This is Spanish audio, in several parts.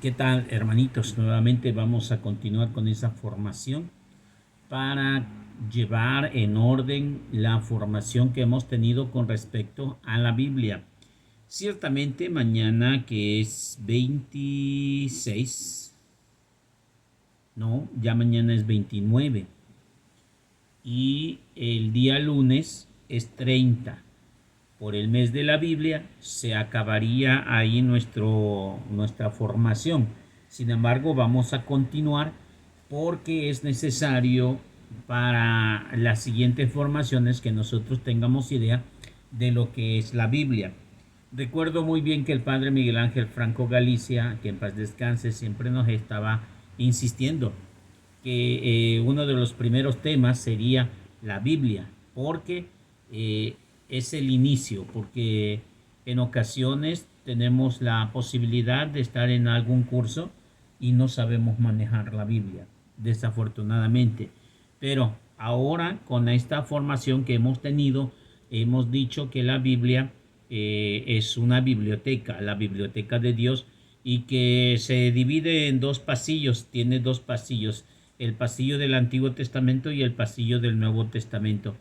¿Qué tal, hermanitos? Nuevamente vamos a continuar con esa formación para llevar en orden la formación que hemos tenido con respecto a la Biblia. Ciertamente mañana, que es 26, no, ya mañana es 29 y el día lunes es 30. Por el mes de la Biblia se acabaría ahí nuestra formación. Sin embargo, vamos a continuar porque es necesario para las siguientes formaciones que nosotros tengamos idea de lo que es la Biblia. Recuerdo muy bien que el padre Miguel Ángel Franco Galicia, que en paz descanse, siempre nos estaba insistiendo que uno de los primeros temas sería la Biblia, porque es el inicio, porque en ocasiones tenemos la posibilidad de estar en algún curso y no sabemos manejar la Biblia, desafortunadamente. Pero ahora, con esta formación que hemos tenido, hemos dicho que la Biblia es una biblioteca, la biblioteca de Dios, y que se divide en dos pasillos, tiene dos pasillos, el pasillo del Antiguo Testamento y el pasillo del Nuevo Testamento.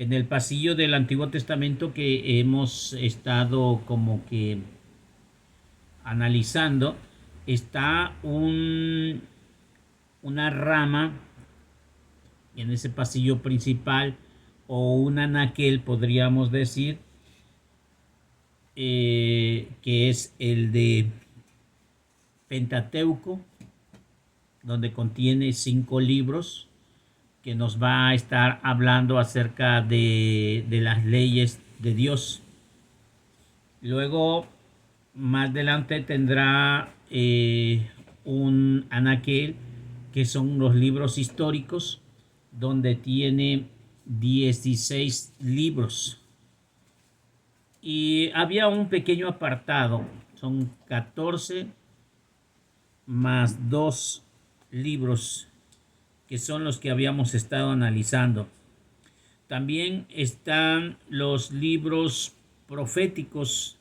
En el pasillo del Antiguo Testamento, que hemos estado como que analizando, está una rama en ese pasillo principal, o un anaquel, podríamos decir, que es el de Pentateuco, donde contiene 5 libros, que nos va a estar hablando acerca de las leyes de Dios. Luego, más adelante tendrá un anaquel, que son los libros históricos, donde tiene 16 libros. Y había un pequeño apartado, son 14 más 2 libros, que son los que habíamos estado analizando. También están los libros proféticos.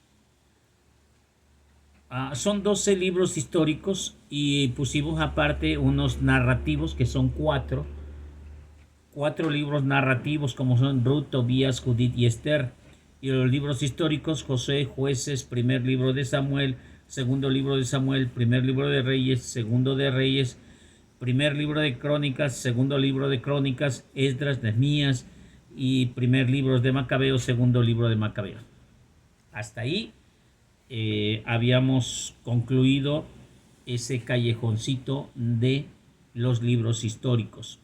Son 12 libros históricos, y pusimos aparte unos narrativos, que son 4 libros narrativos, como son Ruth, Tobías, Judith y Esther. Y los libros históricos: Josué, Jueces, primer libro de Samuel, segundo libro de Samuel, primer libro de Reyes, segundo de Reyes, primer libro de Crónicas, segundo libro de Crónicas, Esdras, Nehemías, y primer libro de Macabeos, segundo libro de Macabeos. Hasta ahí habíamos concluido ese callejoncito de los libros históricos.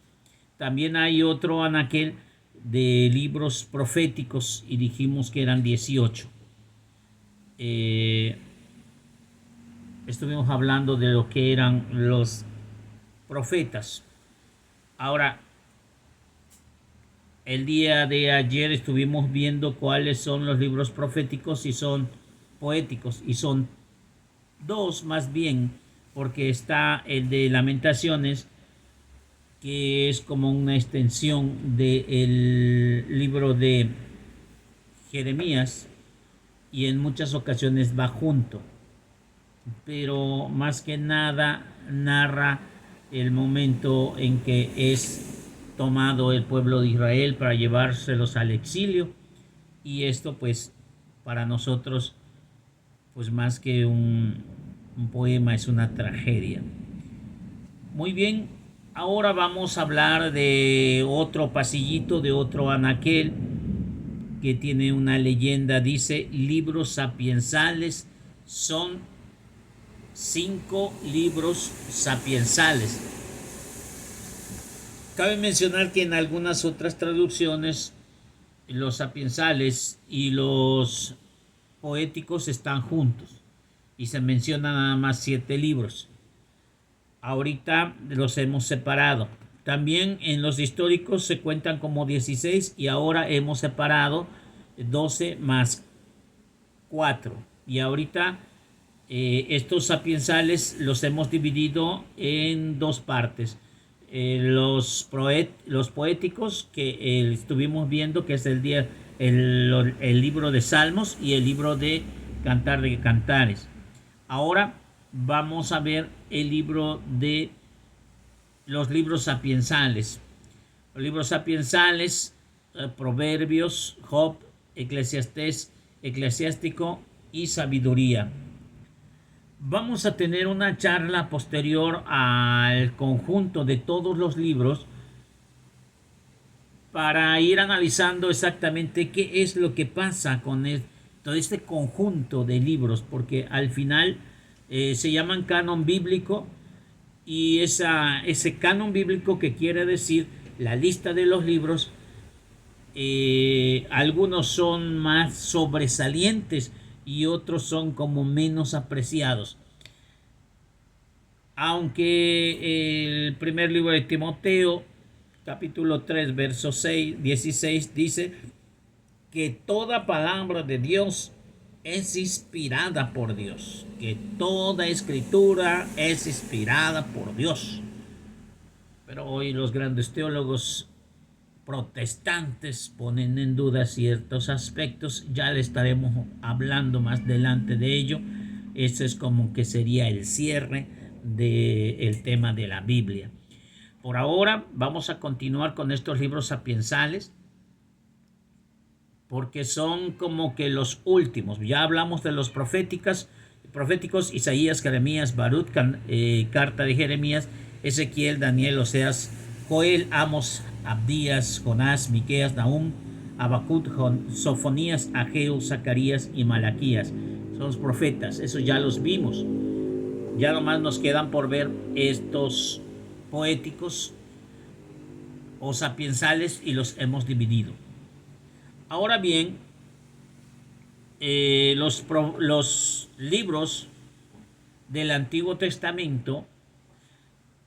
También hay otro anaquel de libros proféticos, y dijimos que eran 18. Estuvimos hablando de lo que eran los profetas. Ahora, el día de ayer estuvimos viendo cuáles son los libros proféticos y son poéticos, y son dos más bien, porque está el de Lamentaciones, que es como una extensión del libro de Jeremías, y en muchas ocasiones va junto, pero más que nada narra el momento en que es tomado el pueblo de Israel para llevárselos al exilio. Y esto, pues, para nosotros, pues más que un poema, es una tragedia. Muy bien, ahora vamos a hablar de otro pasillito, de otro anaquel, que tiene una leyenda. Dice: libros sapiensales. Son 5 libros sapiensales. Cabe mencionar que en algunas otras traducciones los sapiensales y los poéticos están juntos, y se mencionan nada más 7 libros. Ahorita los hemos separado. También en los históricos se cuentan como 16, y ahora hemos separado 12 más 4. Y ahorita estos sapiensales los hemos dividido en dos partes. Los poéticos, que estuvimos viendo, que es el libro de Salmos y el libro de Cantar de Cantares. Ahora vamos a ver el libro de los libros sapiensales. Los libros sapiensales, Proverbios, Job, Eclesiastés, Eclesiástico y Sabiduría. Vamos a tener una charla posterior al conjunto de todos los libros para ir analizando exactamente qué es lo que pasa con todo este conjunto de libros, porque al final se llaman canon bíblico, y ese canon bíblico, que quiere decir la lista de los libros, algunos son más sobresalientes y otros son como menos apreciados. Aunque el primer libro de Timoteo, capítulo 3, verso 16, dice que toda palabra de Dios es inspirada por Dios, que toda escritura es inspirada por Dios. Pero hoy los grandes teólogos protestantes ponen en duda ciertos aspectos. Ya le estaremos hablando más adelante de ello. Ese es como que sería el cierre del tema de la Biblia. Por ahora vamos a continuar con estos libros sapiensales, porque son como que los últimos. Ya hablamos de los proféticos, Isaías, Jeremías, Baruch, carta de Jeremías, Ezequiel, Daniel, Oseas, Joel, Amos, Abdías, Jonás, Miqueas, Nahum, Habacuc, Sofonías, Ageo, Zacarías y Malaquías. Son los profetas, esos ya los vimos. Ya nomás nos quedan por ver estos poéticos o sapiensales, y los hemos dividido. Ahora bien, los libros del Antiguo Testamento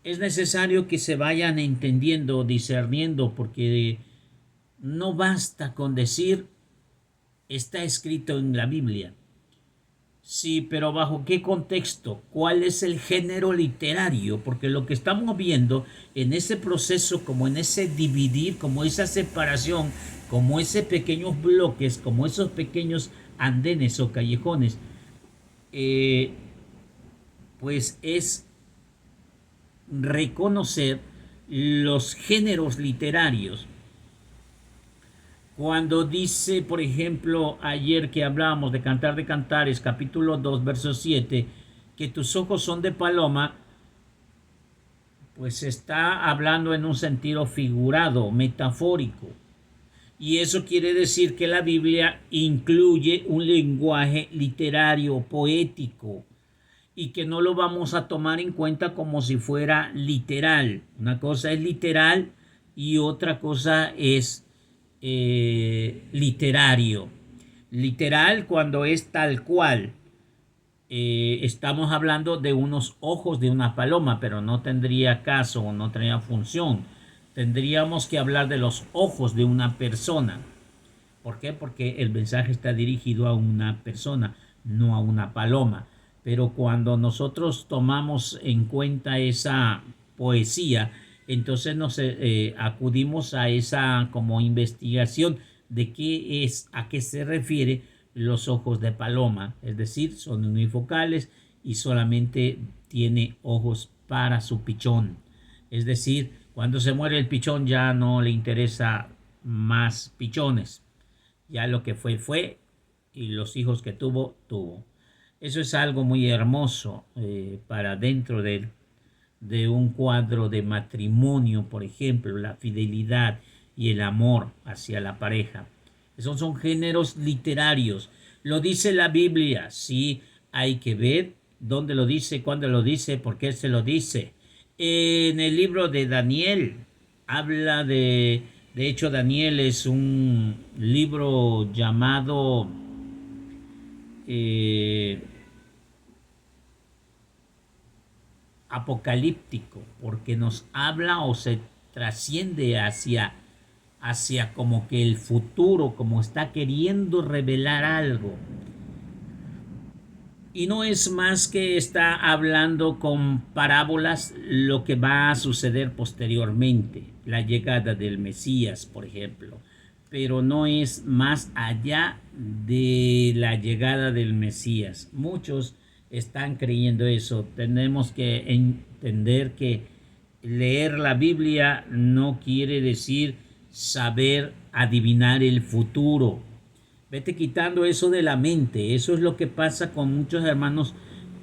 es necesario que se vayan entendiendo, discerniendo, porque no basta con decir está escrito en la Biblia. Sí, pero ¿bajo qué contexto? ¿Cuál es el género literario? Porque lo que estamos viendo en ese proceso, como en ese dividir, como esa separación, como esos pequeños bloques, como esos pequeños andenes o callejones, pues es reconocer los géneros literarios. Cuando dice, por ejemplo, ayer que hablábamos de Cantar de Cantares, capítulo 2, verso 7, que tus ojos son de paloma, pues está hablando en un sentido figurado, metafórico. Y eso quiere decir que la Biblia incluye un lenguaje literario, poético, y que no lo vamos a tomar en cuenta como si fuera literal. Una cosa es literal y otra cosa es literario. Literal cuando es tal cual. Estamos hablando de unos ojos de una paloma, pero no tendría caso o no tendría función. Tendríamos que hablar de los ojos de una persona. ¿Por qué? Porque el mensaje está dirigido a una persona, no a una paloma. Pero cuando nosotros tomamos en cuenta esa poesía, entonces nos acudimos a esa como investigación de qué es, a qué se refiere los ojos de paloma. Es decir, son unifocales y solamente tiene ojos para su pichón. Es decir, cuando se muere el pichón ya no le interesa más pichones. Ya lo que fue, y los hijos que tuvo. Eso es algo muy hermoso para dentro de un cuadro de matrimonio, por ejemplo, la fidelidad y el amor hacia la pareja. Esos son géneros literarios. Lo dice la Biblia, sí, hay que ver dónde lo dice, cuándo lo dice, por qué se lo dice. En el libro de Daniel habla de hecho, Daniel es un libro llamado apocalíptico, porque nos habla o se trasciende hacia como que el futuro, como está queriendo revelar algo. Y no es más que está hablando con parábolas lo que va a suceder posteriormente, la llegada del Mesías, por ejemplo. Pero no es más allá de la llegada del Mesías. Muchos están creyendo eso. Tenemos que entender que leer la Biblia no quiere decir saber adivinar el futuro. Vete quitando eso de la mente. Eso es lo que pasa con muchos hermanos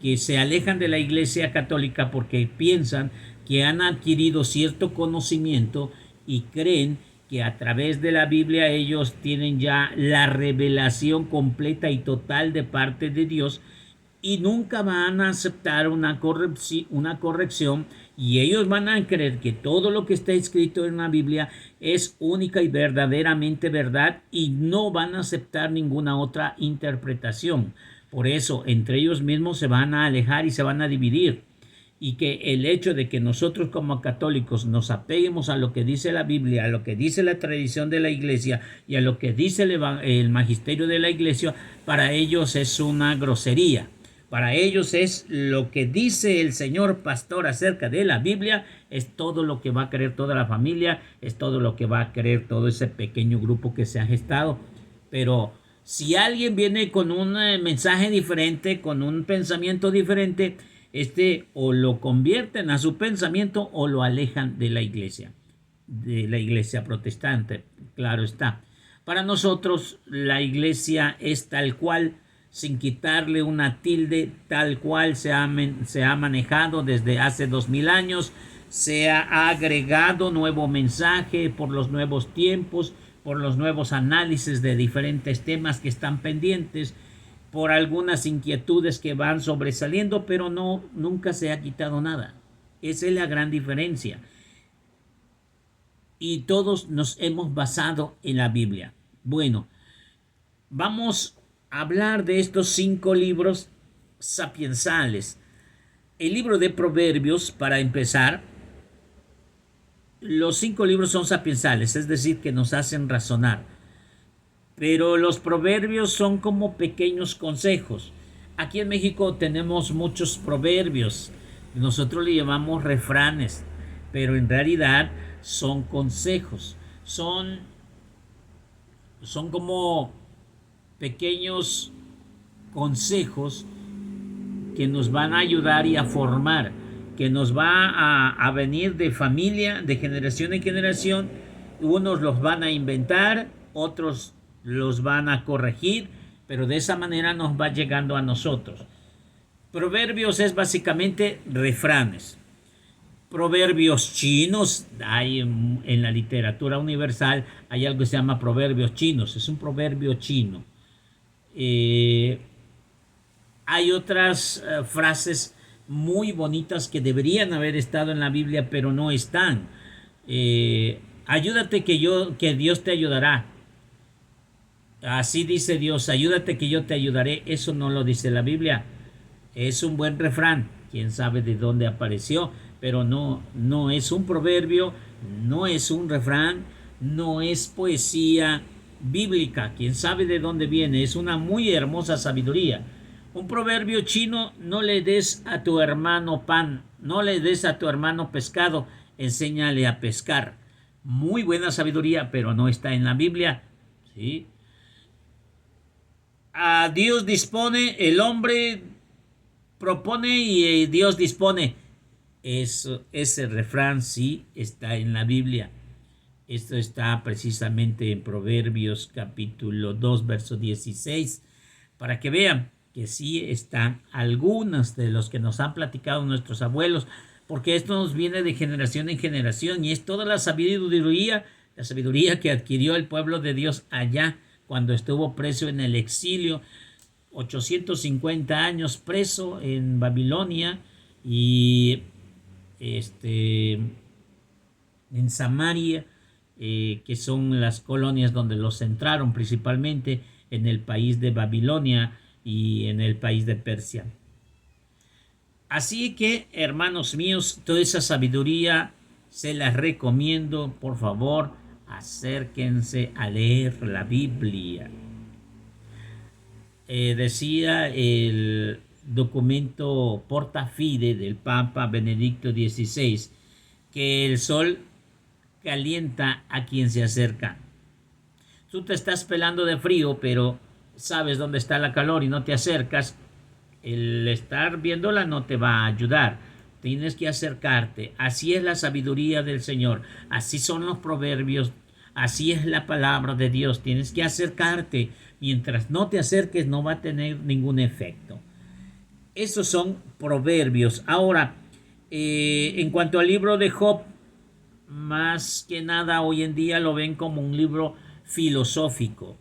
que se alejan de la iglesia católica porque piensan que han adquirido cierto conocimiento y creen que a través de la Biblia ellos tienen ya la revelación completa y total de parte de Dios y nunca van a aceptar una corrección y ellos van a creer que todo lo que está escrito en la Biblia es única y verdaderamente verdad y no van a aceptar ninguna otra interpretación. Por eso entre ellos mismos se van a alejar y se van a dividir. Y que el hecho de que nosotros como católicos nos apeguemos a lo que dice la Biblia, a lo que dice la tradición de la iglesia y a lo que dice el magisterio de la iglesia, para ellos es una grosería. Para ellos es lo que dice el señor pastor acerca de la Biblia, es todo lo que va a creer toda la familia, es todo lo que va a creer todo ese pequeño grupo que se ha gestado. Pero si alguien viene con un mensaje diferente, con un pensamiento diferente, o lo convierten a su pensamiento o lo alejan de la iglesia protestante, claro está. Para nosotros la iglesia es tal cual, sin quitarle una tilde, tal cual se ha manejado desde hace 2000 años. Se ha agregado nuevo mensaje por los nuevos tiempos, por los nuevos análisis de diferentes temas que están pendientes, por algunas inquietudes que van sobresaliendo, pero nunca se ha quitado nada. Esa es la gran diferencia. Y todos nos hemos basado en la Biblia. Bueno, vamos a hablar de estos 5 libros sapiensales. El libro de Proverbios, para empezar, los 5 libros son sapiensales, es decir, que nos hacen razonar. Pero los proverbios son como pequeños consejos. Aquí en México tenemos muchos proverbios. Nosotros le llamamos refranes, pero en realidad son consejos. Son como pequeños consejos que nos van a ayudar y a formar, que nos va a venir de familia, de generación en generación. Unos los van a inventar, otros los van a corregir, pero de esa manera nos va llegando a nosotros. Proverbios es básicamente refranes. Proverbios chinos, hay en la literatura universal, hay algo que se llama proverbios chinos, es un proverbio chino. Hay otras frases muy bonitas que deberían haber estado en la Biblia, pero no están. Ayúdate que Dios te ayudará. Así dice Dios, ayúdate que yo te ayudaré. Eso no lo dice la Biblia. Es un buen refrán. Quién sabe de dónde apareció, pero no es un proverbio, no es un refrán, no es poesía bíblica. Quién sabe de dónde viene. Es una muy hermosa sabiduría. Un proverbio chino: no le des a tu hermano pan, no le des a tu hermano pescado, enséñale a pescar. Muy buena sabiduría, pero no está en la Biblia. ¿Sí? A Dios dispone, el hombre propone y Dios dispone. Ese refrán sí está en la Biblia. Esto está precisamente en Proverbios capítulo 2, verso 16, para que vean que sí están algunos de los que nos han platicado nuestros abuelos, porque esto nos viene de generación en generación y es toda la sabiduría que adquirió el pueblo de Dios allá cuando estuvo preso en el exilio, 850 años preso en Babilonia y en Samaria, que son las colonias donde los centraron principalmente en el país de Babilonia y en el país de Persia. Así que, hermanos míos, toda esa sabiduría se las recomiendo. Por favor, acérquense a leer la Biblia. Decía el documento Porta Fide del Papa Benedicto XVI que el sol calienta a quien se acerca. Tú te estás pelando de frío, pero sabes dónde está la calor y no te acercas. El estar viéndola no te va a ayudar. Tienes que acercarte. Así es la sabiduría del Señor. Así son los proverbios. Así es la palabra de Dios. Tienes que acercarte. Mientras no te acerques no va a tener ningún efecto. Esos son proverbios. Ahora, en cuanto al libro de Job, más que nada hoy en día lo ven como un libro filosófico.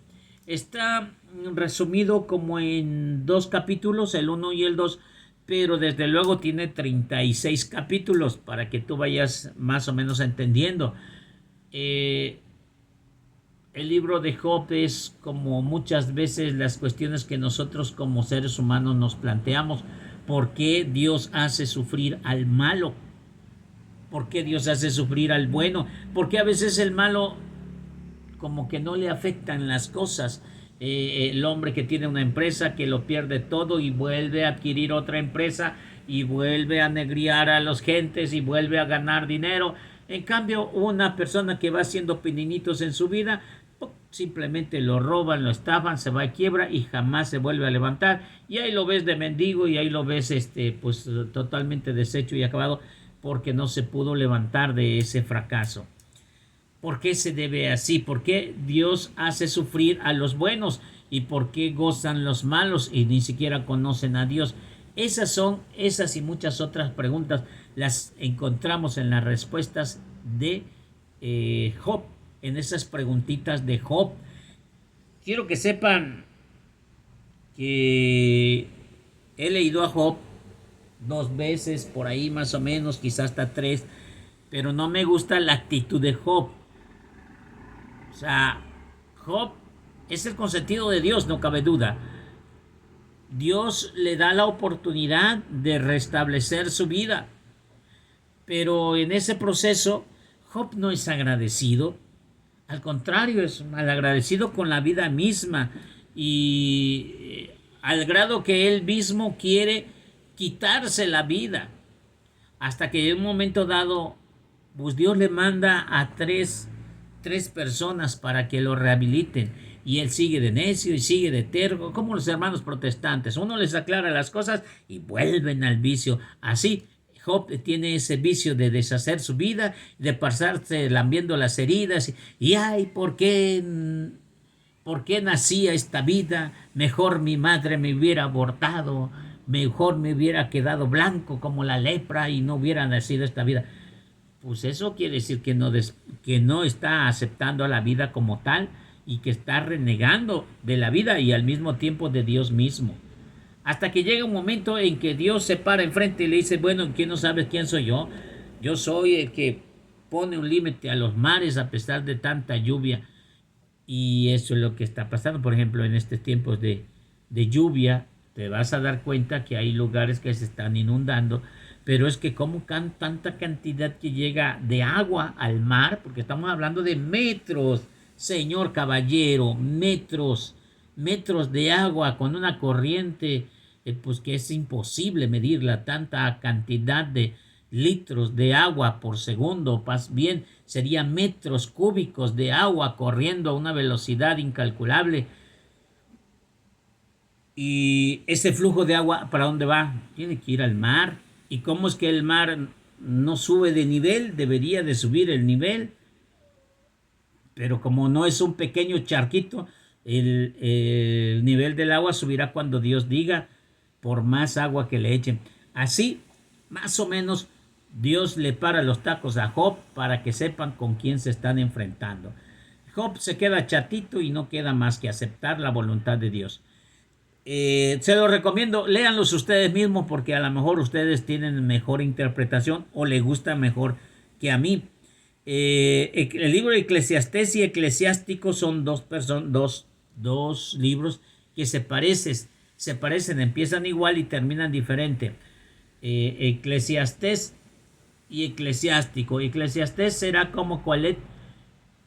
Está resumido como en 2 capítulos, el 1 y el 2, pero desde luego tiene 36 capítulos para que tú vayas más o menos entendiendo. El libro de Job es como muchas veces las cuestiones que nosotros como seres humanos nos planteamos. ¿Por qué Dios hace sufrir al malo? ¿Por qué Dios hace sufrir al bueno? ¿Por qué a veces el malo como que no le afectan las cosas? El hombre que tiene una empresa que lo pierde todo y vuelve a adquirir otra empresa y vuelve a negriar a los gentes y vuelve a ganar dinero. En cambio, una persona que va haciendo pininitos en su vida, simplemente lo roban, lo estafan, se va a quiebra y jamás se vuelve a levantar. Y ahí lo ves de mendigo y ahí lo ves pues totalmente deshecho y acabado porque no se pudo levantar de ese fracaso. ¿Por qué se debe así? ¿Por qué Dios hace sufrir a los buenos? ¿Y por qué gozan los malos y ni siquiera conocen a Dios? Esas y muchas otras preguntas las encontramos en las respuestas de Job, en esas preguntitas de Job. Quiero que sepan que he leído a Job 2 veces, por ahí más o menos, quizás hasta 3, pero no me gusta la actitud de Job. O sea, Job es el consentido de Dios, no cabe duda. Dios le da la oportunidad de restablecer su vida, pero en ese proceso Job no es agradecido, al contrario, es malagradecido con la vida misma y al grado que él mismo quiere quitarse la vida, hasta que en un momento dado pues Dios le manda a tres personas para que lo rehabiliten y él sigue de necio y sigue de terco, como los hermanos protestantes. Uno les aclara las cosas y vuelven al vicio. Así Job tiene ese vicio de deshacer su vida, de pasarse lambiendo las heridas y ay, ¿por qué nacía esta vida? Mejor mi madre me hubiera abortado, mejor me hubiera quedado blanco como la lepra y no hubiera nacido esta vida. Pues eso quiere decir que no está aceptando a la vida como tal y que está renegando de la vida y al mismo tiempo de Dios mismo. Hasta que llega un momento en que Dios se para enfrente y le dice, bueno, ¿quién no sabe quién soy yo? Yo soy el que pone un límite a los mares a pesar de tanta lluvia. Y eso es lo que está pasando, por ejemplo, en estos tiempos de lluvia. Te vas a dar cuenta que hay lugares que se están inundando, pero es que como tanta cantidad que llega de agua al mar, porque estamos hablando de metros, señor caballero, metros de agua con una corriente, pues que es imposible medirla, tanta cantidad de litros de agua por segundo, más bien serían metros cúbicos de agua corriendo a una velocidad incalculable. Y ese flujo de agua, ¿para dónde va? Tiene que ir al mar. ¿Y cómo es que el mar no sube de nivel? Debería de subir el nivel. Pero como no es un pequeño charquito, el nivel del agua subirá cuando Dios diga, por más agua que le echen. Así, más o menos, Dios le para los tacos a Job para que sepan con quién se están enfrentando. Job se queda chatito y no queda más que aceptar la voluntad de Dios. Se los recomiendo, léanlos ustedes mismos porque a lo mejor ustedes tienen mejor interpretación o les gusta mejor que a mí. El libro de Eclesiastés y Eclesiástico son dos libros que se parecen, empiezan igual y terminan diferente. Eclesiastés y Eclesiástico. Eclesiastés será como Coelet,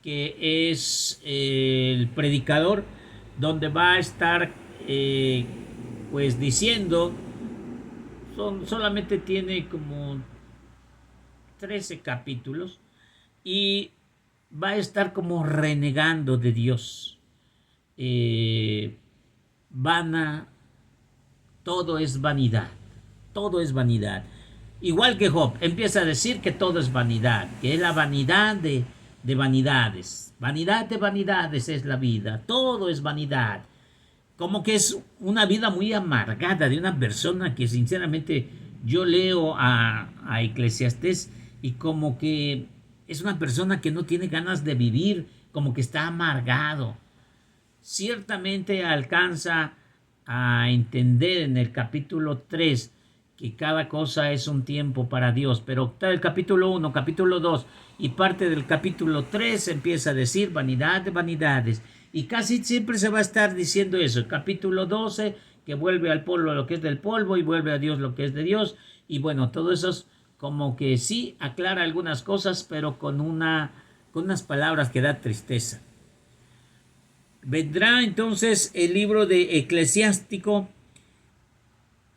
que es el predicador, donde va a estar pues diciendo, solamente tiene como 13 capítulos y va a estar como renegando de Dios. Van a todo es vanidad, todo es vanidad. Igual que Job, empieza a decir que todo es vanidad, que es la vanidad de vanidades. Vanidad de vanidades es la vida, todo es vanidad. Como que es una vida muy amargada de una persona que sinceramente yo leo a Eclesiastés y como que es una persona que no tiene ganas de vivir, como que está amargado. Ciertamente alcanza a entender en el capítulo 3 que cada cosa es un tiempo para Dios, pero el capítulo 1, capítulo 2 y parte del capítulo 3 empieza a decir vanidad de vanidades, y casi siempre se va a estar diciendo eso. El capítulo 12, que vuelve al polvo lo que es del polvo y vuelve a Dios lo que es de Dios, y bueno, todo eso es como que sí aclara algunas cosas, pero con unas palabras que da tristeza. Vendrá entonces el libro de Eclesiástico.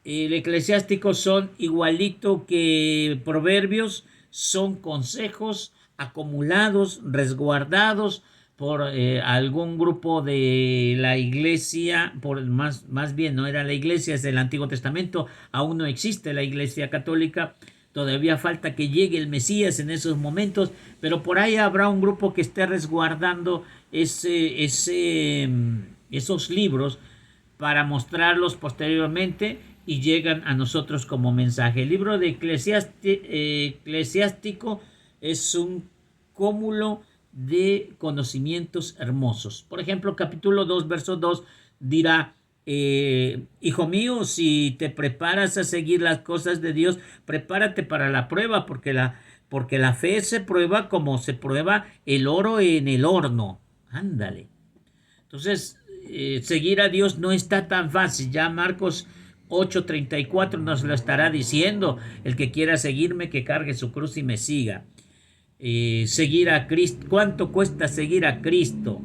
El Eclesiástico son igualito que Proverbios, son consejos acumulados, resguardados por algún grupo de la iglesia, más bien no era la iglesia, es del Antiguo Testamento, aún no existe la iglesia católica, todavía falta que llegue el Mesías en esos momentos, pero por ahí habrá un grupo que esté resguardando esos libros para mostrarlos posteriormente y llegan a nosotros como mensaje. El libro de Eclesiástico es un cúmulo de conocimientos hermosos. Por ejemplo, capítulo 2, verso 2 dirá: hijo mío, si te preparas a seguir las cosas de Dios, prepárate para la prueba, porque la fe se prueba como se prueba el oro en el horno. Ándale. Entonces, seguir a Dios no está tan fácil. Ya Marcos 8:34 nos lo estará diciendo: el que quiera seguirme, que cargue su cruz y me siga. Seguir a Cristo, ¿cuánto cuesta seguir a Cristo?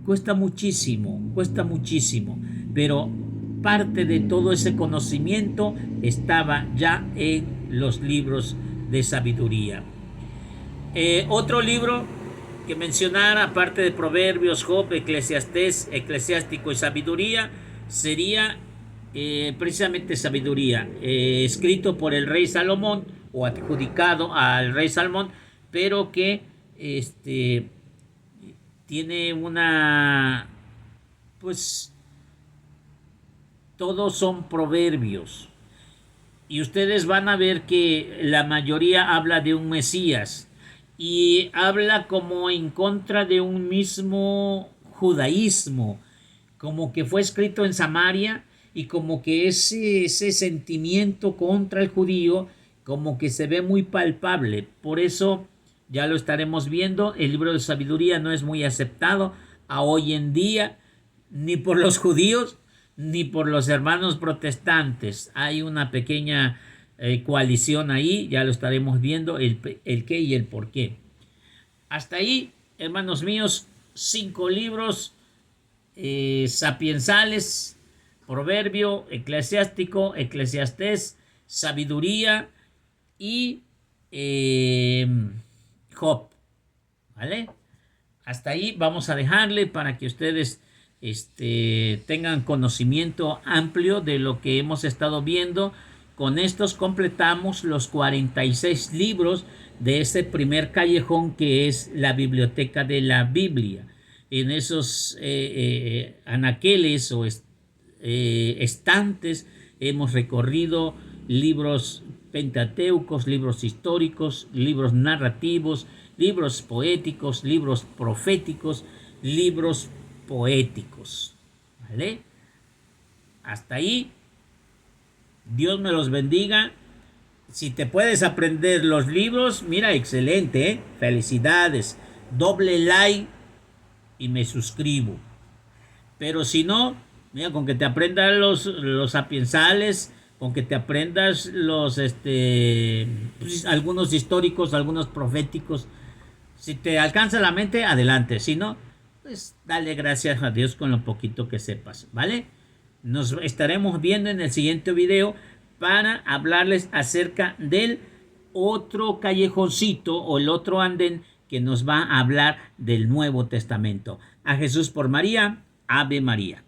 Cuesta muchísimo, pero parte de todo ese conocimiento estaba ya en los libros de sabiduría. Otro libro que mencionar, aparte de Proverbios, Job, Eclesiastés, Eclesiástico y Sabiduría, sería precisamente Sabiduría, escrito por el rey Salomón o adjudicado al rey Salomón, pero que tiene todos son proverbios, y ustedes van a ver que la mayoría habla de un Mesías y habla como en contra de un mismo judaísmo, como que fue escrito en Samaria, y como que ese sentimiento contra el judío como que se ve muy palpable. Por eso ya lo estaremos viendo, el libro de sabiduría no es muy aceptado a hoy en día, ni por los judíos ni por los hermanos protestantes. Hay una pequeña coalición ahí, ya lo estaremos viendo el qué y el por qué. Hasta ahí, hermanos míos, 5 libros sapiensales: Proverbio, Eclesiástico, Eclesiastés, Sabiduría y Job. ¿Vale? Hasta ahí vamos a dejarle para que ustedes tengan conocimiento amplio de lo que hemos estado viendo. Con estos completamos los 46 libros de ese primer callejón que es la biblioteca de la Biblia. En esos anaqueles o estantes hemos recorrido libros pentateucos, libros históricos, libros narrativos, libros poéticos, libros proféticos, libros poéticos. ¿Vale? Hasta ahí. Dios me los bendiga. Si te puedes aprender los libros, mira, excelente, ¿eh? Felicidades. Doble like y me suscribo. Pero si no, mira, con que te aprendas los sapiensales, con que te aprendas algunos históricos, algunos proféticos, si te alcanza la mente, adelante. Si no, pues dale gracias a Dios con lo poquito que sepas, ¿vale? Nos estaremos viendo en el siguiente video para hablarles acerca del otro callejoncito o el otro andén que nos va a hablar del Nuevo Testamento. A Jesús por María, Ave María.